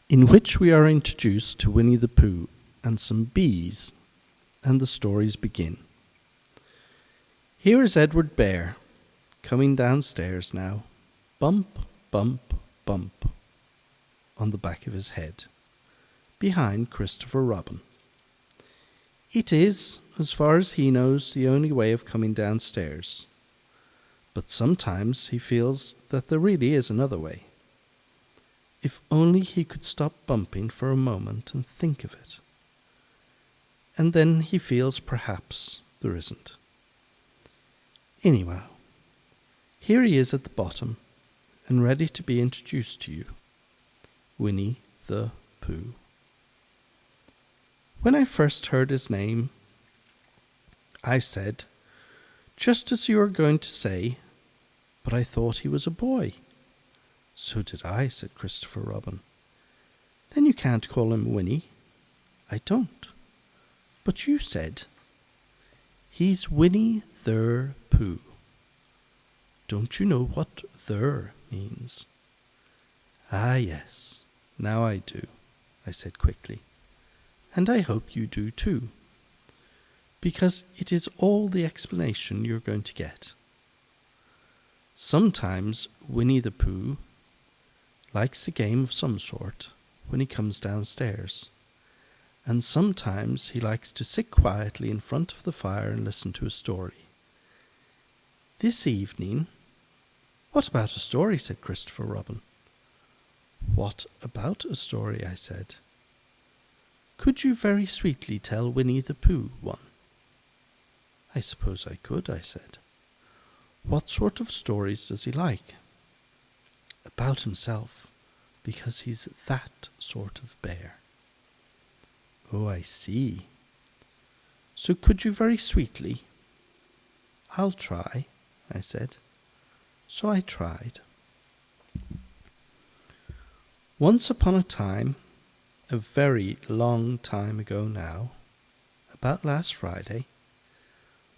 in which we are introduced to Winnie the Pooh and some bees, and the stories begin. Here is Edward Bear, coming downstairs now, bump, bump, bump, on the back of his head, behind Christopher Robin. It is, as far as he knows, the only way of coming downstairs. But sometimes he feels that there really is another way. If only he could stop bumping for a moment and think of it. And then he feels perhaps there isn't. Anyhow, here he is at the bottom and ready to be introduced to you. Winnie the Pooh. When I first heard his name, I said, just as you were going to say, but I thought he was a boy. So did I, said Christopher Robin. Then you can't call him Winnie. I don't. But you said, he's Winnie the Pooh. Don't you know what "Ther" means? Ah, yes, now I do, I said quickly. And I hope you do too, because it is all the explanation you're going to get. Sometimes Winnie the Pooh likes a game of some sort when he comes downstairs, and sometimes he likes to sit quietly in front of the fire and listen to a story. This evening... What about a story? Said Christopher Robin. What about a story? I said. Could you very sweetly tell Winnie the Pooh one? I suppose I could, I said. What sort of stories does he like? About himself, because he's that sort of bear. Oh, I see. So could you very sweetly? I'll try, I said. So I tried. Once upon a time, a very long time ago now, about last Friday,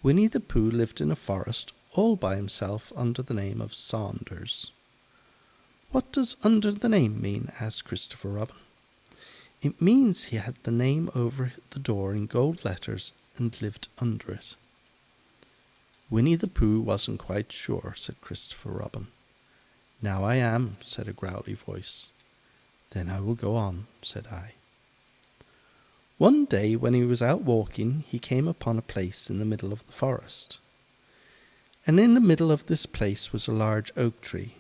Winnie the Pooh lived in a forest all by himself under the name of Saunders. What does under the name mean? Asked Christopher Robin. It means he had the name over the door in gold letters and lived under it. Winnie the Pooh wasn't quite sure, said Christopher Robin. Now I am, said a growly voice. Then I will go on, said I. One day when he was out walking, he came upon a place in the middle of the forest. And in the middle of this place was a large oak tree.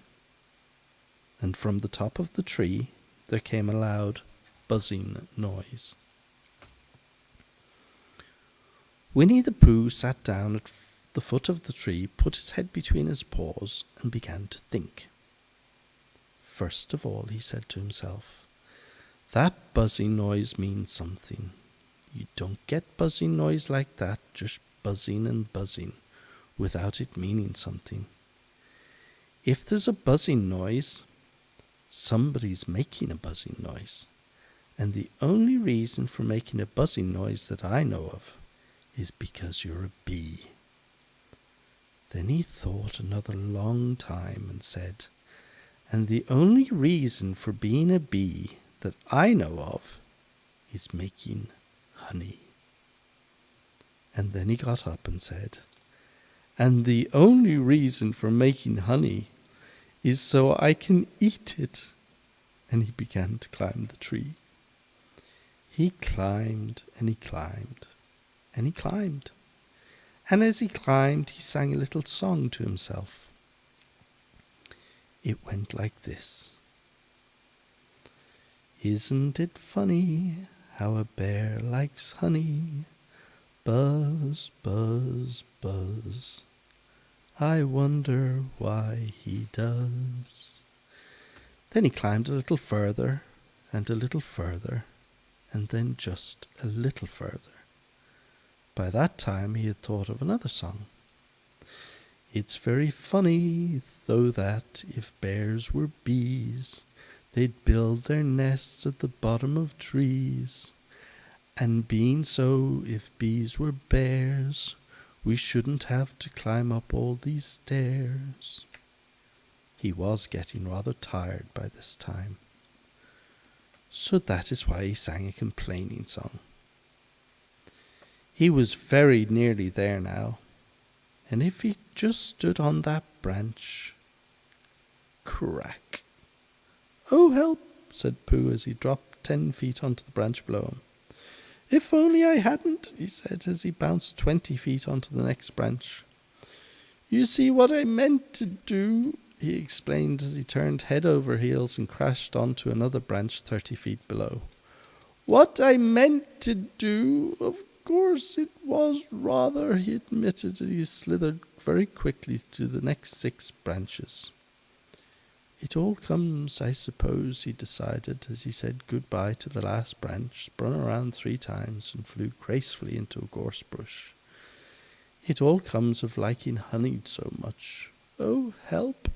And from the top of the tree there came a loud, buzzing noise. Winnie the Pooh sat down at the foot of the tree, put his head between his paws, and began to think. First of all, he said to himself, that buzzing noise means something. You don't get buzzing noise like that, just buzzing and buzzing, without it meaning something. If there's a buzzing noise, somebody's making a buzzing noise. And the only reason for making a buzzing noise that I know of is because you're a bee. Then he thought another long time and said, and the only reason for being a bee that I know of is making honey. And then he got up and said, and the only reason for making honey is so I can eat it. And he began to climb the tree. He climbed and he climbed and he climbed. And as he climbed, he sang a little song to himself. It went like this. Isn't it funny how a bear likes honey? Buzz, buzz, buzz. I wonder why he does. Then he climbed a little further and a little further, and then just a little further. By that time he had thought of another song. It's very funny, though, that if bears were bees, they'd build their nests at the bottom of trees. And being so, if bees were bears, we shouldn't have to climb up all these stairs. He was getting rather tired by this time. So that is why he sang a complaining song. He was very nearly there now, and if he just stood on that branch... Crack! "Oh, help!" said Pooh as he dropped 10 feet onto the branch below him. "If only I hadn't," he said as he bounced 20 feet onto the next branch. "You see what I meant to do," he explained as he turned head over heels and crashed onto another branch 30 feet below. "What I meant to do, of course it was rather," he admitted as he slithered very quickly to the next 6 branches. "It all comes, I suppose," he decided as he said goodbye to the last branch, spun around 3 times, and flew gracefully into a gorse bush. "It all comes of liking honey so much. Oh, help!"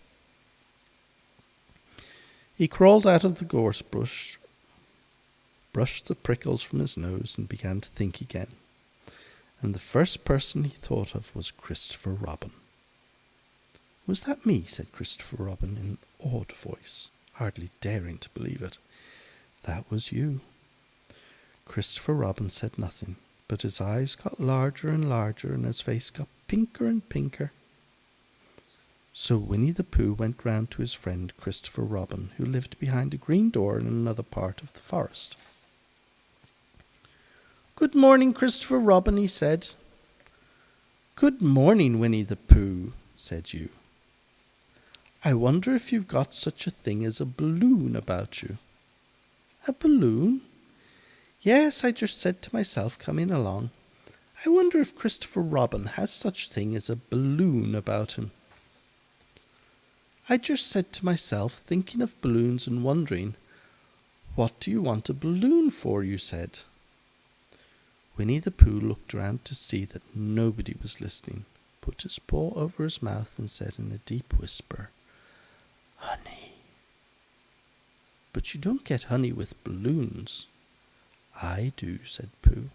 He crawled out of the gorse bush, brushed the prickles from his nose, and began to think again. And the first person he thought of was Christopher Robin. "Was that me?" said Christopher Robin in an awed voice, hardly daring to believe it. "That was you." Christopher Robin said nothing, but his eyes got larger and larger, and his face got pinker and pinker. So Winnie the Pooh went round to his friend Christopher Robin, who lived behind a green door in another part of the forest. "Good morning, Christopher Robin," he said. "Good morning, Winnie the Pooh," said you. "I wonder if you've got such a thing as a balloon about you." "A balloon?" "Yes, I just said to myself coming along, I wonder if Christopher Robin has such thing as a balloon about him." "I just said to myself, thinking of balloons and wondering, what do you want a balloon for?" you said. Winnie the Pooh looked round to see that nobody was listening, put his paw over his mouth and said in a deep whisper, "Honey." "But you don't get honey with balloons." "I do," said Pooh.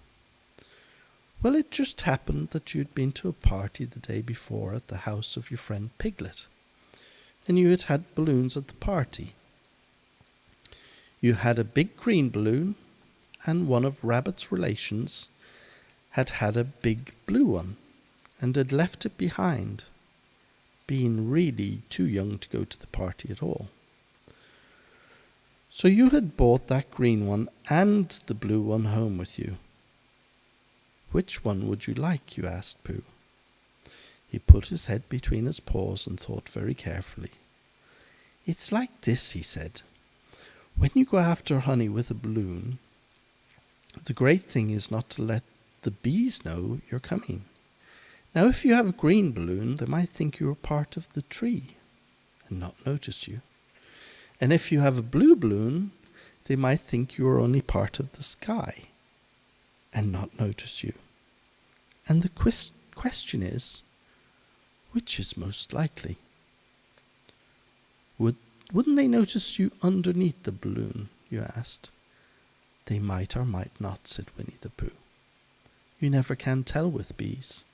"Well, it just happened that you'd been to a party the day before at the house of your friend Piglet, and you had had balloons at the party. You had a big green balloon, and one of Rabbit's relations had had a big blue one, and had left it behind, being really too young to go to the party at all. So you had brought that green one and the blue one home with you. Which one would you like?" you asked Pooh. He put his head between his paws and thought very carefully. "It's like this," he said. "When you go after honey with a balloon, the great thing is not to let the bees know you're coming. Now, if you have a green balloon, they might think you are part of the tree and not notice you. And if you have a blue balloon, they might think you are only part of the sky and not notice you. And the question is, which is most likely?" Wouldn't they notice you underneath the balloon?" you asked. "They might or might not," said Winnie the Pooh. "You never can tell with bees."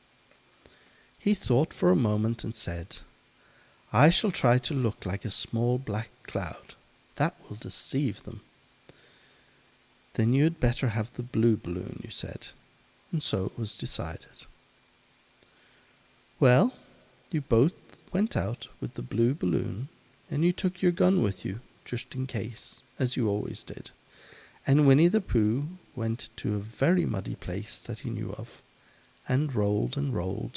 He thought for a moment and said, "I shall try to look like a small black cloud. That will deceive them." "Then you had better have the blue balloon," you said, and so it was decided. Well, you both went out with the blue balloon, and you took your gun with you, just in case, as you always did. And Winnie the Pooh went to a very muddy place that he knew of, and rolled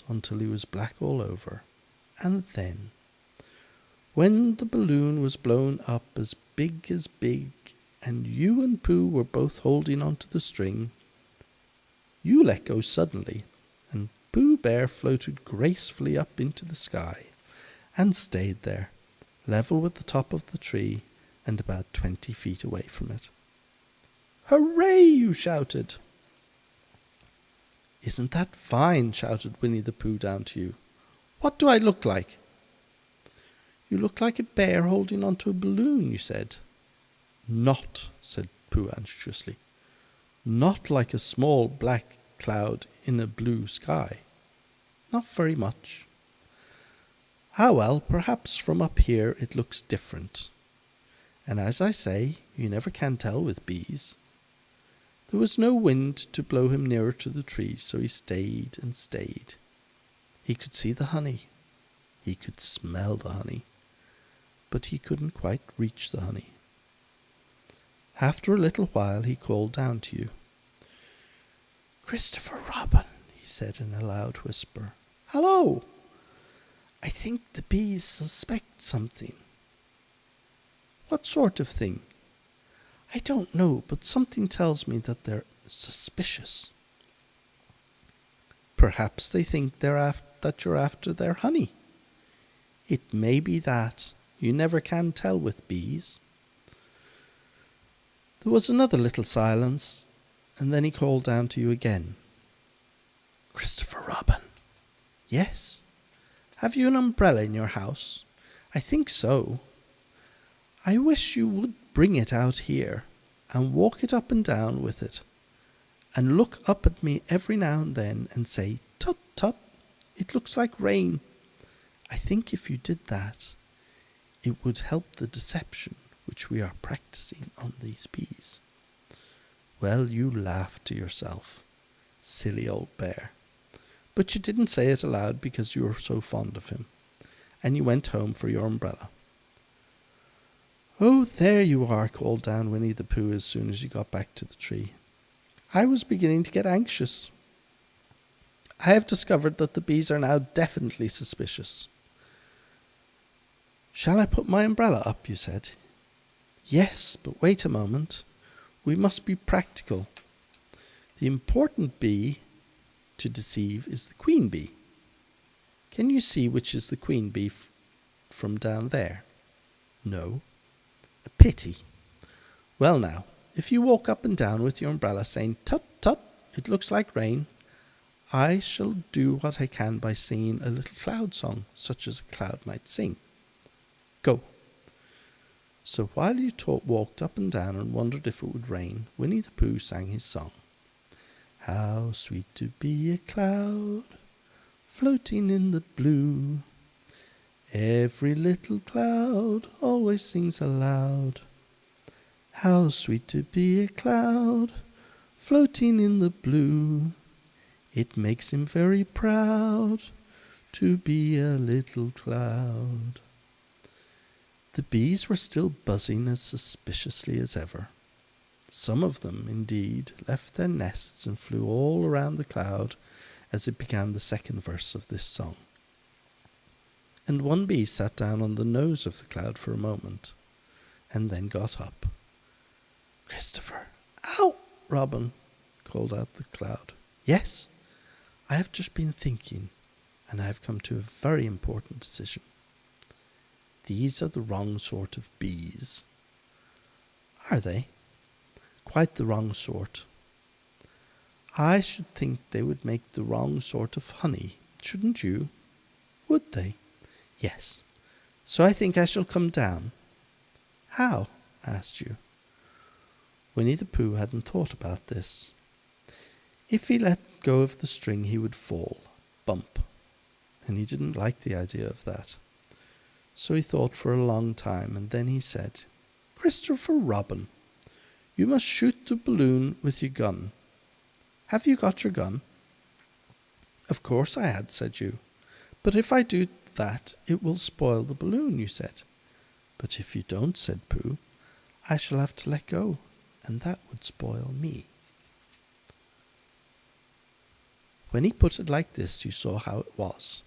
until he was black all over. And then, when the balloon was blown up as big, and you and Pooh were both holding onto the string, you let go suddenly, and Pooh Bear floated gracefully up into the sky, and stayed there, level with the top of the tree, and about 20 feet away from it. "Hooray!" you shouted. "Isn't that fine?" shouted Winnie the Pooh down to you. "What do I look like?" "You look like a bear holding onto a balloon," you said. "Not," said Pooh anxiously. "Not like a small black cloud in a blue sky. Not very much." "Ah, well, perhaps from up here it looks different." And as I say, you never can tell with bees. There was no wind to blow him nearer to the tree, so he stayed and stayed. He could see the honey. He could smell the honey. But he couldn't quite reach the honey. After a little while he called down to you. "Christopher Robin," he said in a loud whisper. "Hello! I think the bees suspect something." "What sort of thing?" "I don't know, but something tells me that they're suspicious." "Perhaps they think that you're after their honey." "It may be that. You never can tell with bees." There was another little silence, and then he called down to you again. "Christopher Robin." "Yes." "Have you an umbrella in your house?" "I think so." "I wish you would bring it out here and walk it up and down with it, and look up at me every now and then and say, 'Tut, tut, it looks like rain.' I think if you did that, it would help the deception which we are practicing on these bees." Well, you laughed to yourself, silly old bear. But you didn't say it aloud because you were so fond of him, and you went home for your umbrella. "Oh, there you are," called down Winnie the Pooh as soon as you got back to the tree. "I was beginning to get anxious. I have discovered that the bees are now definitely suspicious." "Shall I put my umbrella up?" you said. "Yes, but wait a moment. We must be practical. The important bee to deceive is the queen bee. Can you see which is the queen bee from down there?" "No." "A pity. Well now, if you walk up and down with your umbrella saying, 'Tut, tut, it looks like rain,' I shall do what I can by singing a little cloud song, such as a cloud might sing. Go." So while you walked up and down and wondered if it would rain, Winnie the Pooh sang his song. "How sweet to be a cloud, floating in the blue. Every little cloud always sings aloud. How sweet to be a cloud, floating in the blue. It makes him very proud to be a little cloud." The bees were still buzzing as suspiciously as ever. Some of them, indeed, left their nests and flew all around the cloud as it began the second verse of this song. And one bee sat down on the nose of the cloud for a moment, and then got up. "Christopher!" "Ow, Robin!" called out the cloud. "Yes, I have just been thinking, and I have come to a very important decision. These are the wrong sort of bees." "Are they?" "Quite the wrong sort. I should think they would make the wrong sort of honey, shouldn't you?" "Would they?" "Yes. So I think I shall come down." "How?" asked you. Winnie the Pooh hadn't thought about this. If he let go of the string he would fall, bump, and he didn't like the idea of that. So he thought for a long time, and then he said, "Christopher Robin, you must shoot the balloon with your gun. Have you got your gun?" "Of course I had," said you. "But if I do that, it will spoil the balloon," you said. "But if you don't," said Pooh, "I shall have to let go, and that would spoil me." When he put it like this, you saw how it was,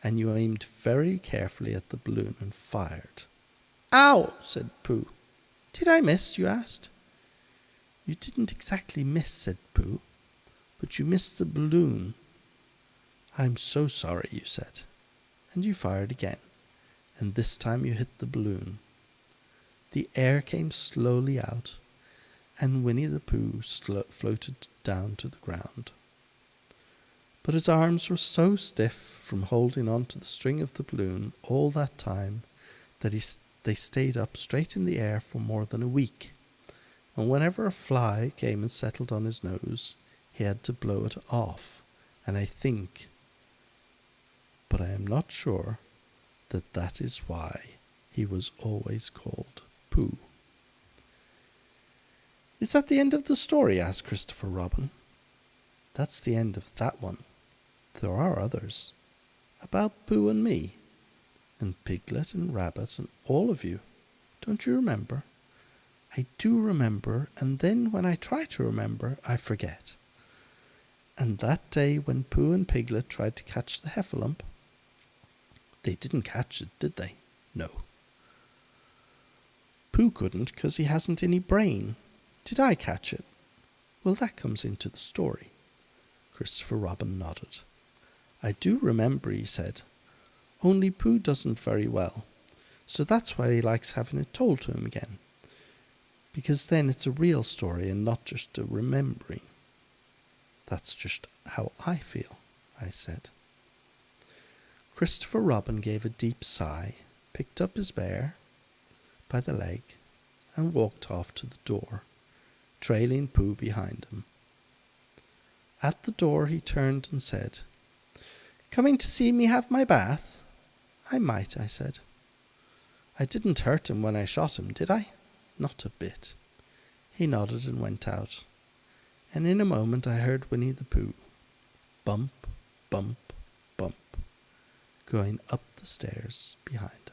and you aimed very carefully at the balloon and fired. "Ow!" said Pooh. "Did I miss?" you asked. "You didn't exactly miss," said Pooh, "but you missed the balloon." "I'm so sorry," you said, and you fired again, and this time you hit the balloon. The air came slowly out, and Winnie the Pooh floated down to the ground. But his arms were so stiff from holding on to the string of the balloon all that time that they stayed up straight in the air for more than a week, and whenever a fly came and settled on his nose, he had to blow it off, and I think, but I am not sure, that is why he was always called Pooh. "Is that the end of the story?" asked Christopher Robin. "That's the end of that one. There are others. About Pooh and me, and Piglet and Rabbit and all of you. Don't you remember?" "I do remember, and then when I try to remember, I forget." "And that day when Pooh and Piglet tried to catch the heffalump, they didn't catch it, did they?" "No." "Pooh couldn't, 'cause he hasn't any brain. Did I catch it?" "Well, that comes into the story." Christopher Robin nodded. "I do remember," he said. "Only Pooh doesn't very well, so that's why he likes having it told to him again. Because then it's a real story and not just a remembering." "That's just how I feel," I said. Christopher Robin gave a deep sigh, picked up his bear by the leg, and walked off to the door, trailing Pooh behind him. At the door he turned and said, "Coming to see me have my bath?" "I might," I said. "I didn't hurt him when I shot him, did I?" "Not a bit." He nodded and went out, and in a moment I heard Winnie the Pooh, bump, bump, bump, going up the stairs behind him.